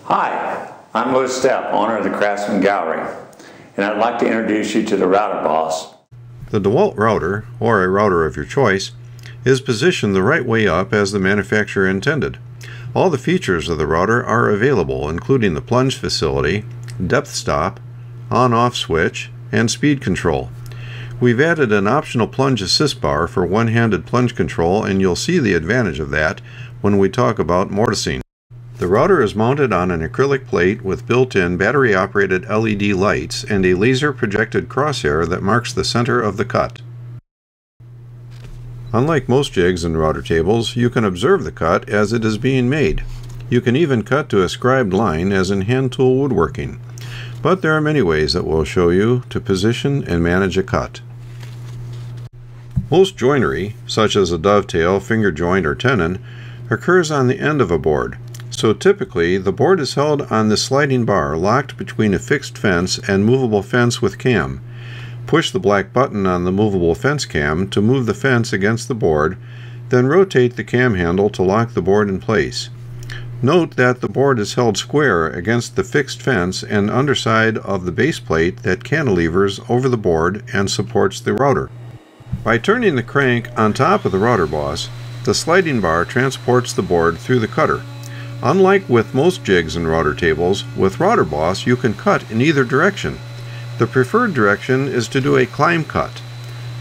Hi, I'm Louis Stepp, owner of the Craftsman Gallery, and I'd like to introduce you to the Router Boss. The DeWalt router, or a router of your choice, is positioned the right way up as the manufacturer intended. All the features of the router are available, including the plunge facility, depth stop, on-off switch, and speed control. We've added an optional plunge assist bar for one-handed plunge control, and you'll see the advantage of that when we talk about mortising. The router is mounted on an acrylic plate with built-in battery-operated LED lights and a laser-projected crosshair that marks the center of the cut. Unlike most jigs and router tables, you can observe the cut as it is being made. You can even cut to a scribed line as in hand tool woodworking. But there are many ways that we'll show you to position and manage a cut. Most joinery, such as a dovetail, finger joint, or tenon, occurs on the end of a board. So typically, the board is held on the sliding bar locked between a fixed fence and movable fence with cam. Push the black button on the movable fence cam to move the fence against the board, then rotate the cam handle to lock the board in place. Note that the board is held square against the fixed fence and underside of the base plate that cantilevers over the board and supports the router. By turning the crank on top of the router boss, the sliding bar transports the board through the cutter. Unlike with most jigs and router tables, with Router Boss you can cut in either direction. The preferred direction is to do a climb cut.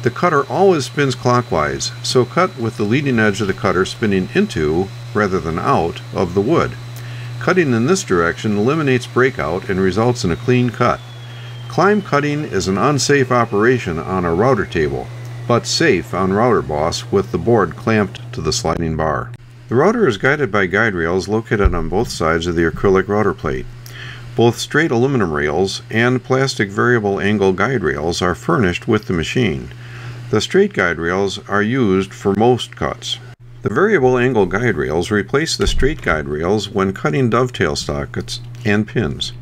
The cutter always spins clockwise, so cut with the leading edge of the cutter spinning into, rather than out, of the wood. Cutting in this direction eliminates breakout and results in a clean cut. Climb cutting is an unsafe operation on a router table, but safe on Router Boss with the board clamped to the sliding bar. The router is guided by guide rails located on both sides of the acrylic router plate. Both straight aluminum rails and plastic variable angle guide rails are furnished with the machine. The straight guide rails are used for most cuts. The variable angle guide rails replace the straight guide rails when cutting dovetail sockets and pins.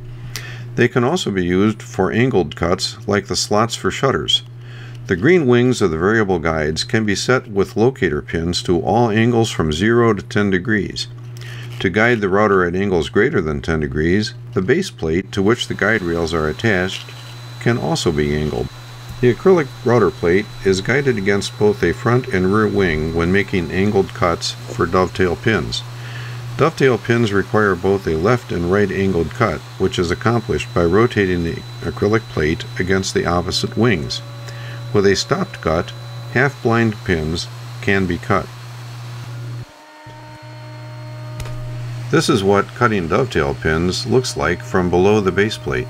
They can also be used for angled cuts like the slots for shutters. The green wings of the variable guides can be set with locator pins to all angles from 0 to 10 degrees. To guide the router at angles greater than 10 degrees, the base plate to which the guide rails are attached can also be angled. The acrylic router plate is guided against both a front and rear wing when making angled cuts for dovetail pins. Dovetail pins require both a left and right angled cut, which is accomplished by rotating the acrylic plate against the opposite wings. With a stopped cut, half-blind pins can be cut. This is what cutting dovetail pins looks like from below the base plate.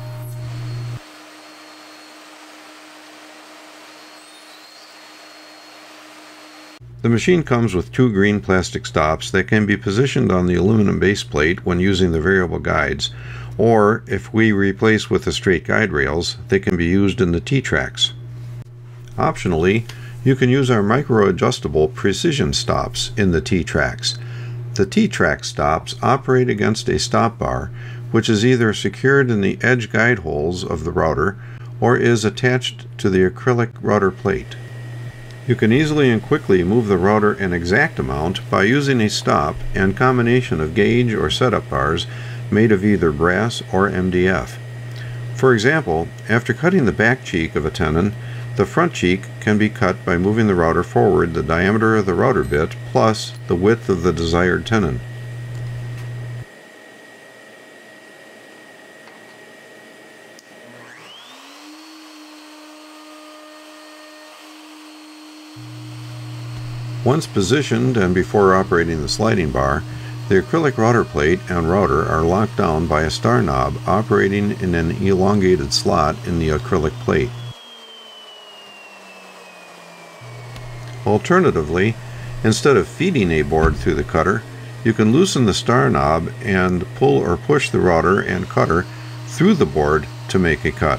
The machine comes with two green plastic stops that can be positioned on the aluminum base plate when using the variable guides, or if we replace with the straight guide rails, they can be used in the T-tracks. Optionally, you can use our micro-adjustable precision stops in the T-tracks. The T-track stops operate against a stop bar, which is either secured in the edge guide holes of the router or is attached to the acrylic router plate. You can easily and quickly move the router an exact amount by using a stop and combination of gauge or setup bars made of either brass or MDF. For example, after cutting the back cheek of a tenon, the front cheek can be cut by moving the router forward the diameter of the router bit plus the width of the desired tenon. Once positioned and before operating the sliding bar, the acrylic router plate and router are locked down by a star knob operating in an elongated slot in the acrylic plate. Alternatively, instead of feeding a board through the cutter, you can loosen the star knob and pull or push the router and cutter through the board to make a cut.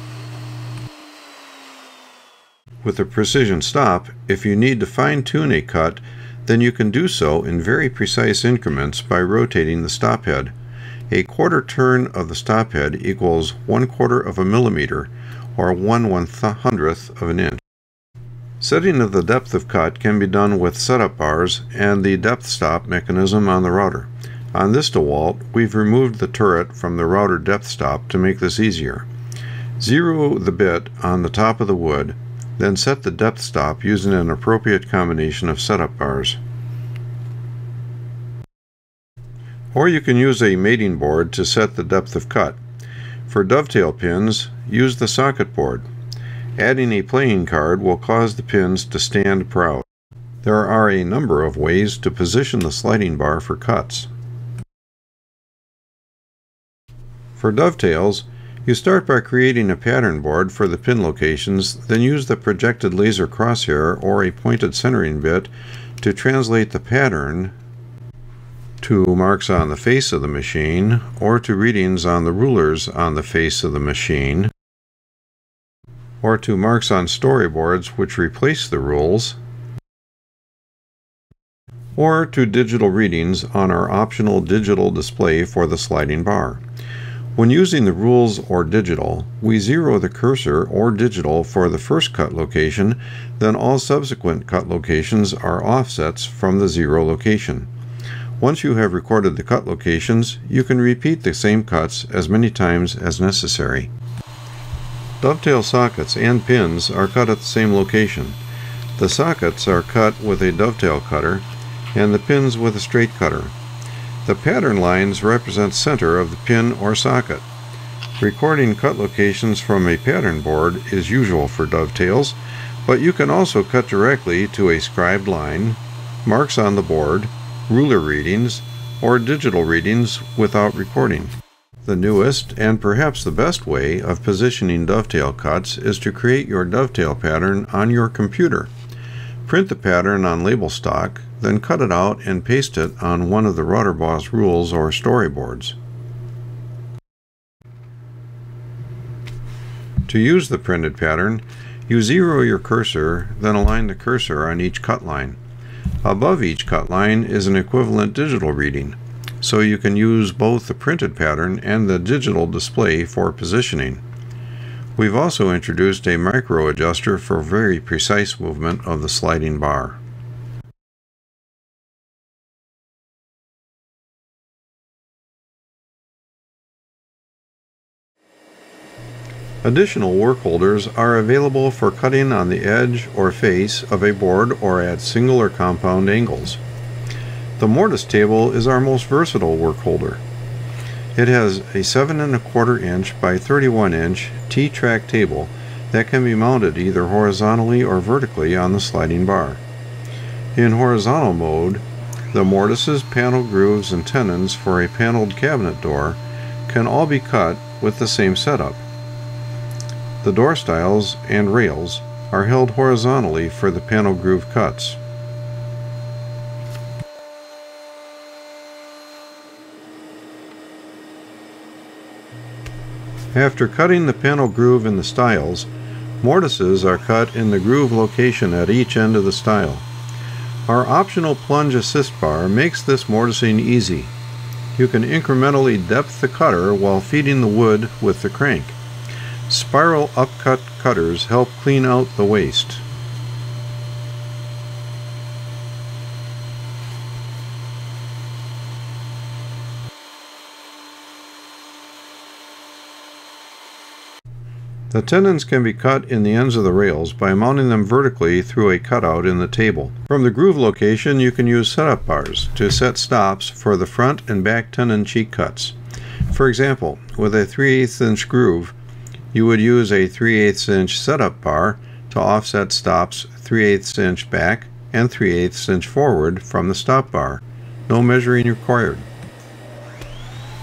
With a precision stop, if you need to fine-tune a cut, then you can do so in very precise increments by rotating the stop head. A quarter turn of the stop head equals 1/4 of a millimeter, or 1/100th of an inch. Setting of the depth of cut can be done with setup bars and the depth stop mechanism on the router. On this DeWalt, we've removed the turret from the router depth stop to make this easier. Zero the bit on the top of the wood, then set the depth stop using an appropriate combination of setup bars. Or you can use a mating board to set the depth of cut. For dovetail pins, use the socket board. Adding a playing card will cause the pins to stand proud. There are a number of ways to position the sliding bar for cuts. For dovetails, you start by creating a pattern board for the pin locations, then use the projected laser crosshair or a pointed centering bit to translate the pattern to marks on the face of the machine or to readings on the rulers on the face of the machine, or to marks on storyboards which replace the rules, or to digital readings on our optional digital display for the sliding bar. When using the rules or digital, we zero the cursor or digital for the first cut location, then all subsequent cut locations are offsets from the zero location. Once you have recorded the cut locations, you can repeat the same cuts as many times as necessary. Dovetail sockets and pins are cut at the same location. The sockets are cut with a dovetail cutter and the pins with a straight cutter. The pattern lines represent center of the pin or socket. Recording cut locations from a pattern board is usual for dovetails, but you can also cut directly to a scribed line, marks on the board, ruler readings, or digital readings without recording. The newest and perhaps the best way of positioning dovetail cuts is to create your dovetail pattern on your computer. Print the pattern on label stock, then cut it out and paste it on one of the Routerboss rules or storyboards. To use the printed pattern, you zero your cursor, then align the cursor on each cut line. Above each cut line is an equivalent digital reading, so you can use both the printed pattern and the digital display for positioning. We've also introduced a micro adjuster for very precise movement of the sliding bar. Additional work holders are available for cutting on the edge or face of a board or at single or compound angles. The mortise table is our most versatile work holder. It has a 7¼ inch by 31 inch T-track table that can be mounted either horizontally or vertically on the sliding bar. In horizontal mode, the mortises, panel grooves, and tenons for a paneled cabinet door can all be cut with the same setup. The door stiles and rails are held horizontally for the panel groove cuts. After cutting the panel groove in the stiles, mortises are cut in the groove location at each end of the stile. Our optional plunge assist bar makes this mortising easy. You can incrementally depth the cutter while feeding the wood with the crank. Spiral upcut cutters help clean out the waste. The tenons can be cut in the ends of the rails by mounting them vertically through a cutout in the table. From the groove location, you can use setup bars to set stops for the front and back tenon cheek cuts. For example, with a 3/8 inch groove, you would use a 3/8 inch setup bar to offset stops 3/8 inch back and 3/8 inch forward from the stop bar. No measuring required.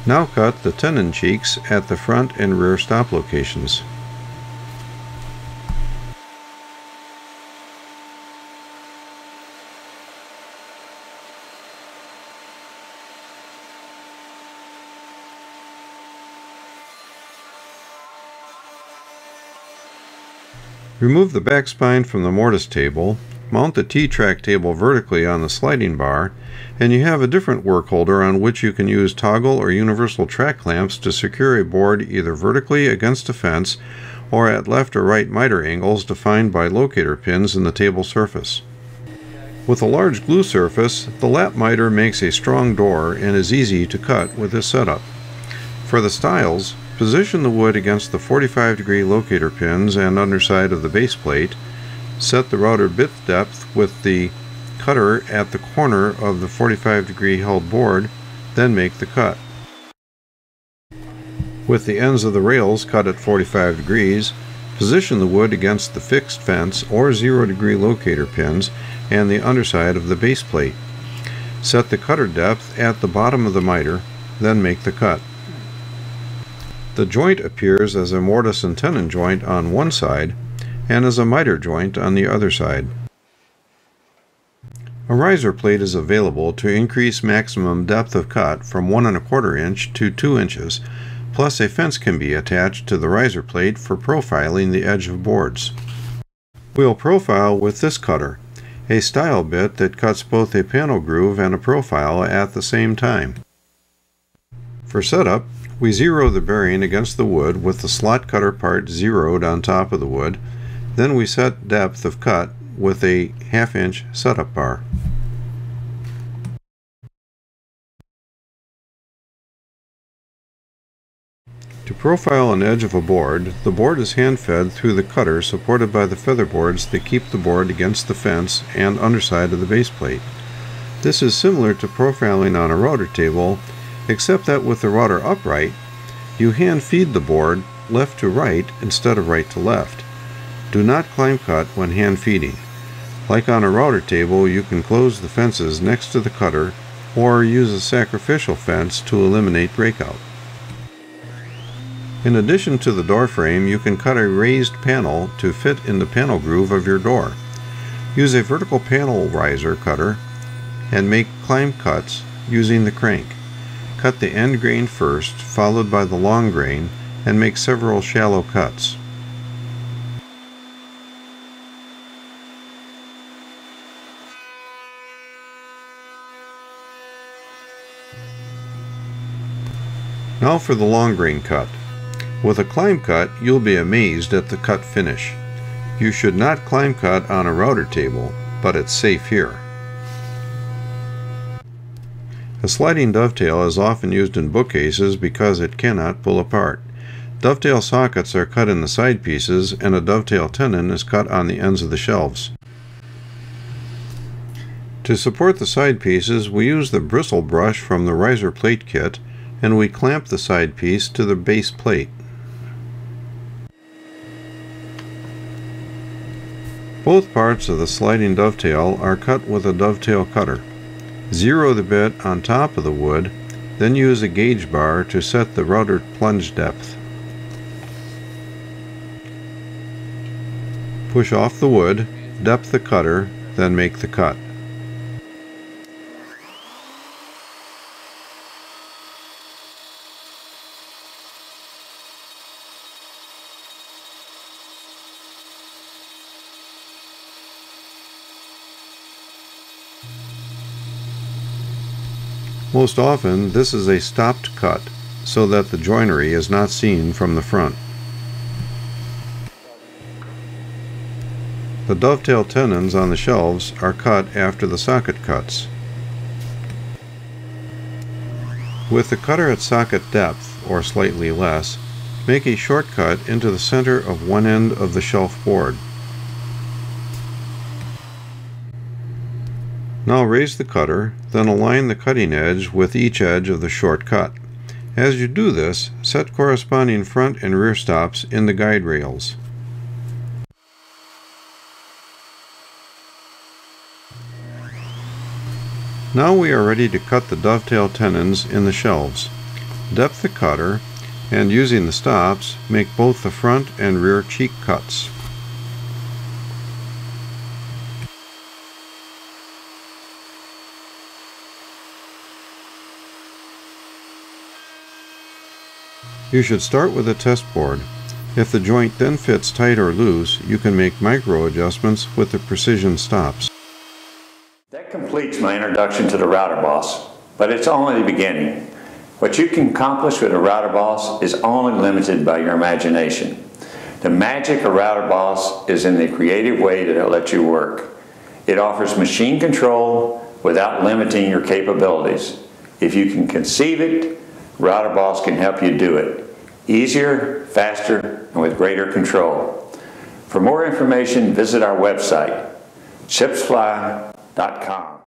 Now cut the tenon cheeks at the front and rear stop locations. Remove the back spine from the mortise table, mount the T-track table vertically on the sliding bar, and you have a different work holder on which you can use toggle or universal track clamps to secure a board either vertically against a fence or at left or right miter angles defined by locator pins in the table surface. With a large glue surface, the lap miter makes a strong door and is easy to cut with this setup. For the stiles, position the wood against the 45-degree locator pins and underside of the base plate. Set the router bit depth with the cutter at the corner of the 45-degree held board, then make the cut. With the ends of the rails cut at 45 degrees, position the wood against the fixed fence or 0-degree locator pins and the underside of the base plate. Set the cutter depth at the bottom of the miter, then make the cut. The joint appears as a mortise and tenon joint on one side and as a miter joint on the other side. A riser plate is available to increase maximum depth of cut from 1 1/4 inch to 2 inches, plus a fence can be attached to the riser plate for profiling the edge of boards. We'll profile with this cutter, a style bit that cuts both a panel groove and a profile at the same time. For setup, we zero the bearing against the wood with the slot cutter part zeroed on top of the wood, then we set depth of cut with a 1/2 inch setup bar. To profile an edge of a board, the board is hand-fed through the cutter supported by the feather boards that keep the board against the fence and underside of the base plate. This is similar to profiling on a router table, except that with the router upright, you hand-feed the board left to right instead of right to left. Do not climb cut when hand-feeding. Like on a router table, you can close the fences next to the cutter or use a sacrificial fence to eliminate breakout. In addition to the door frame, you can cut a raised panel to fit in the panel groove of your door. Use a vertical panel riser cutter and make climb cuts using the crank. Cut the end grain first, followed by the long grain, and make several shallow cuts. Now for the long grain cut. With a climb cut, you'll be amazed at the cut finish. You should not climb cut on a router table, but it's safe here. A sliding dovetail is often used in bookcases because it cannot pull apart. Dovetail sockets are cut in the side pieces, and a dovetail tenon is cut on the ends of the shelves. To support the side pieces, we use the bristle brush from the riser plate kit, and we clamp the side piece to the base plate. Both parts of the sliding dovetail are cut with a dovetail cutter. Zero the bit on top of the wood, then use a gauge bar to set the router plunge depth. Push off the wood, depth the cutter, then make the cut. Most often, this is a stopped cut so that the joinery is not seen from the front. The dovetail tenons on the shelves are cut after the socket cuts. With the cutter at socket depth, or slightly less, make a shortcut into the center of one end of the shelf board. Now raise the cutter, then align the cutting edge with each edge of the short cut. As you do this, set corresponding front and rear stops in the guide rails. Now we are ready to cut the dovetail tenons in the shelves. Depth the cutter, and using the stops, make both the front and rear cheek cuts. You should start with a test board. If the joint then fits tight or loose, you can make micro adjustments with the precision stops. That completes my introduction to the router boss, but it's only the beginning. What you can accomplish with a router boss is only limited by your imagination. The magic of router boss is in the creative way that it lets you work. It offers machine control without limiting your capabilities. If you can conceive it, Router Boss can help you do it. Easier, faster, and with greater control. For more information, visit our website, chipsfly.com.